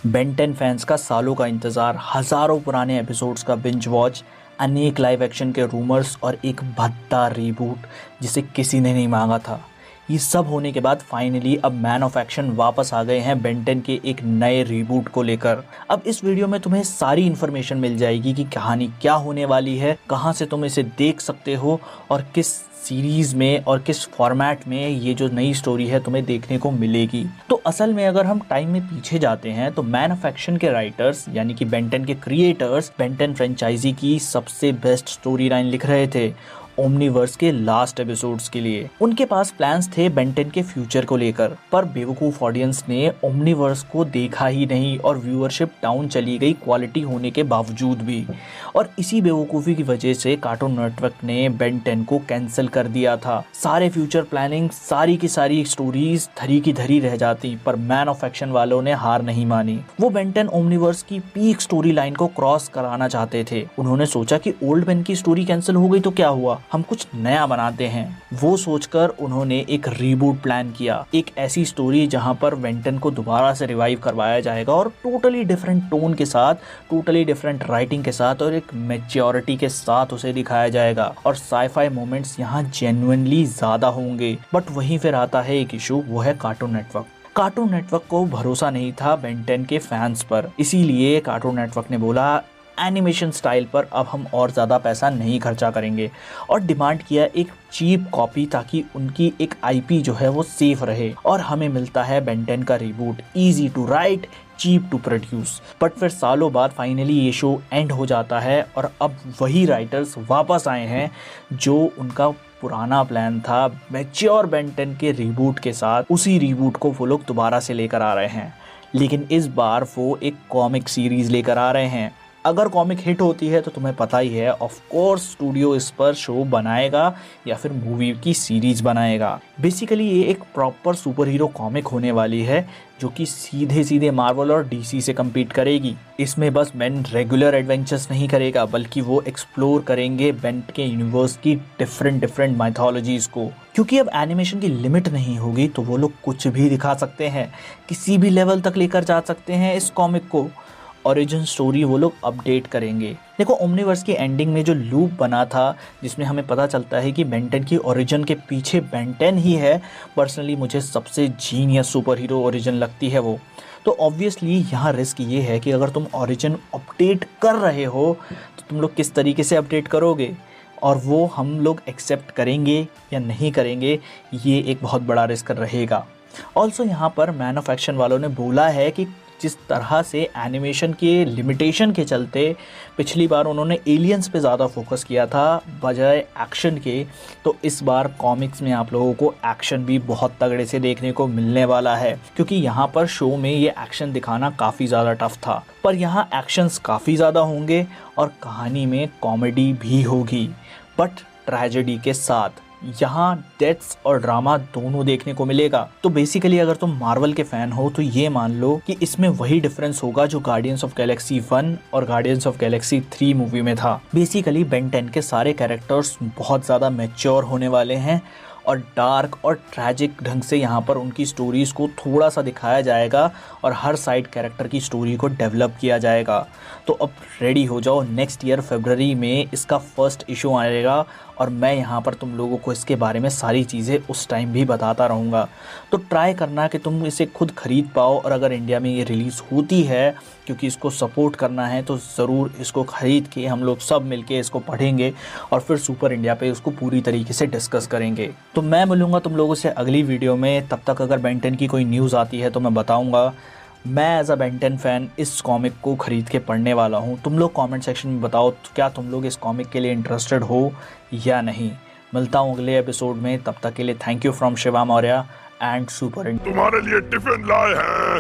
Ben 10 fans का सालों का इंतज़ार, हज़ारों पुराने एपिसोड्स का बिंज वॉच, अनेक लाइव एक्शन के रूमर्स और एक भद्दा रीबूट जिसे किसी ने नहीं मांगा था। ये सब होने के बाद फाइनली अब मैन ऑफ एक्शन वापस आ गए हैं बेन 10 के एक नए रीबूट को लेकर। अब इस वीडियो में तुम्हें सारी इन्फॉर्मेशन मिल जाएगी कि कहानी क्या होने वाली है, कहाँ से तुम इसे देख सकते हो और किस सीरीज में और किस फॉर्मेट में ये जो नई स्टोरी है तुम्हें देखने को मिलेगी। तो असल में अगर हम टाइम में पीछे जाते हैं तो मैन ऑफ एक्शन के राइटर्स यानी कि बेन 10 के क्रिएटर्स बेन 10 फ्रेंचाइजी की सबसे बेस्ट स्टोरी लाइन लिख रहे थे ओमनीवर्स के लास्ट एपिसोड्स के लिए। उनके पास प्लान्स थे बेन 10 के फ्यूचर को लेकर, पर बेवकूफ ऑडियंस ने ओमनीवर्स को देखा ही नहीं और व्यूअरशिप डाउन चली गई क्वालिटी होने के बावजूद भी। और इसी बेवकूफ़ी की वजह से कार्टून नेटवर्क ने बेन 10 को कैंसिल कर दिया था। सारे फ्यूचर प्लानिंग, सारी की सारी स्टोरीज धरी की धरी रह जाती, पर मैन ऑफ एक्शन वालों ने हार नहीं मानी। वो बेन 10 ओमनीवर्स की पीक स्टोरी लाइन को क्रॉस कराना चाहते थे। उन्होंने सोचा कि ओल्ड बेन की स्टोरी कैंसिल हो गई तो क्या हुआ, हम कुछ नया बनाते हैं। वो सोचकर उन्होंने एक रीबूट प्लान किया, एक ऐसी स्टोरी जहां पर बेन 10 को दोबारा से रिवाइव करवाया जाएगा और टोटली डिफरेंट टोन के साथ, टोटली डिफरेंट राइटिंग के साथ और एक मैच्योरिटी के साथ उसे दिखाया जाएगा। और साईफाई मोमेंट्स यहाँ जेन्युइनली ज्यादा होंगे। बट वहीं फिर आता है एक इशू, वो है कार्टून नेटवर्क। कार्टून नेटवर्क को भरोसा नहीं था बेन 10 के फैंस पर, इसीलिए कार्टून नेटवर्क ने बोला एनिमेशन स्टाइल पर अब हम और ज़्यादा पैसा नहीं खर्चा करेंगे और डिमांड किया एक चीप कॉपी, ताकि उनकी एक आईपी जो है वो सेफ रहे। और हमें मिलता है बेन 10 का reboot, easy to write, cheap to produce. But फिर सालों बाद फाइनली ये शो एंड हो जाता है और अब वही राइटर्स वापस आए हैं जो उनका पुराना प्लान था मैच्योर बेन 10 के रीबूट के साथ। उसी रीबूट को वो लोग दोबारा से लेकर आ रहे हैं, लेकिन इस बार वो एक कॉमिक सीरीज लेकर आ रहे हैं। अगर कॉमिक हिट होती है तो तुम्हें पता ही है, ऑफ कोर्स स्टूडियो इस पर शो बनाएगा या फिर मूवी की सीरीज बनाएगा। बेसिकली ये एक प्रॉपर सुपर हीरो कॉमिक होने वाली है जो कि सीधे सीधे मार्वल और डीसी से कम्पीट करेगी। इसमें बस बेन रेगुलर एडवेंचर्स नहीं करेगा, बल्कि वो एक्सप्लोर करेंगे बेन के यूनिवर्स की डिफरेंट माइथोलॉजीज को। क्योंकि अब एनिमेशन की लिमिट नहीं होगी तो वो लोग कुछ भी दिखा सकते हैं, किसी भी लेवल तक लेकर जा सकते हैं इस कॉमिक को। ओरिजिन स्टोरी वो लोग अपडेट करेंगे। देखो, ओमनीवर्स की एंडिंग में जो लूप बना था जिसमें हमें पता चलता है कि बेन 10 की ओरिजिन के पीछे बेन 10 ही है, पर्सनली मुझे सबसे जीनियस सुपर हीरो ओरिजिन लगती है वो। तो ऑब्वियसली यहाँ रिस्क ये है कि अगर तुम ओरिजिन अपडेट कर रहे हो तो तुम लोग किस तरीके से अपडेट करोगे और वो हम लोग एक्सेप्ट करेंगे या नहीं करेंगे, ये एक बहुत बड़ा रिस्क रहेगा। ऑल्सो यहाँ पर मैन ऑफ एक्शन वालों ने बोला है कि जिस तरह से एनिमेशन के लिमिटेशन के चलते पिछली बार उन्होंने एलियंस पे ज़्यादा फोकस किया था बजाय एक्शन के, तो इस बार कॉमिक्स में आप लोगों को एक्शन भी बहुत तगड़े से देखने को मिलने वाला है। क्योंकि यहाँ पर शो में ये एक्शन दिखाना काफ़ी ज़्यादा टफ था, पर यहाँ एक्शंस काफ़ी ज़्यादा होंगे और कहानी में कॉमेडी भी होगी, बट ट्रेजेडी के साथ। यहाँ डेथ्स और ड्रामा दोनों देखने को मिलेगा। तो बेसिकली अगर तुम मार्वल के फैन हो तो ये मान लो कि इसमें वही डिफरेंस होगा जो गार्डियंस ऑफ गैलेक्सी 1 और गार्डियंस ऑफ गैलेक्सी 3 मूवी में था। बेसिकली बेन 10 के सारे कैरेक्टर्स बहुत ज़्यादा मैच्योर होने वाले हैं और डार्क और ट्रैजिक ढंग से यहाँ पर उनकी स्टोरीज़ को थोड़ा सा दिखाया जाएगा और हर साइड कैरेक्टर की स्टोरी को डेवलप किया जाएगा। तो अब रेडी हो जाओ, नेक्स्ट ईयर फरवरी में इसका फर्स्ट इशू आएगा और मैं यहाँ पर तुम लोगों को इसके बारे में सारी चीज़ें उस टाइम भी बताता रहूँगा। तो ट्राई करना कि तुम इसे खुद ख़रीद पाओ और अगर इंडिया में ये रिलीज़ होती है, क्योंकि इसको सपोर्ट करना है, तो ज़रूर इसको ख़रीद के हम लोग सब मिलके इसको पढ़ेंगे और फिर सुपर इंडिया पे उसको पूरी तरीके से डिस्कस करेंगे। तो मैं मिलूँगा तुम लोगों से अगली वीडियो में। तब तक अगर बेन 10 की कोई न्यूज़ आती है तो मैं बताऊँगा। मैं एज अ बेन 10 फैन इस कॉमिक को ख़रीद के पढ़ने वाला हूँ। तुम लोग कमेंट सेक्शन में बताओ क्या तुम लोग इस कॉमिक के लिए इंटरेस्टेड हो या नहीं। मिलता हूँ अगले एपिसोड में, तब तक के लिए thank you from Shiva Maurya and super India. तुम्हारे लिए टिफिन लाए हैं।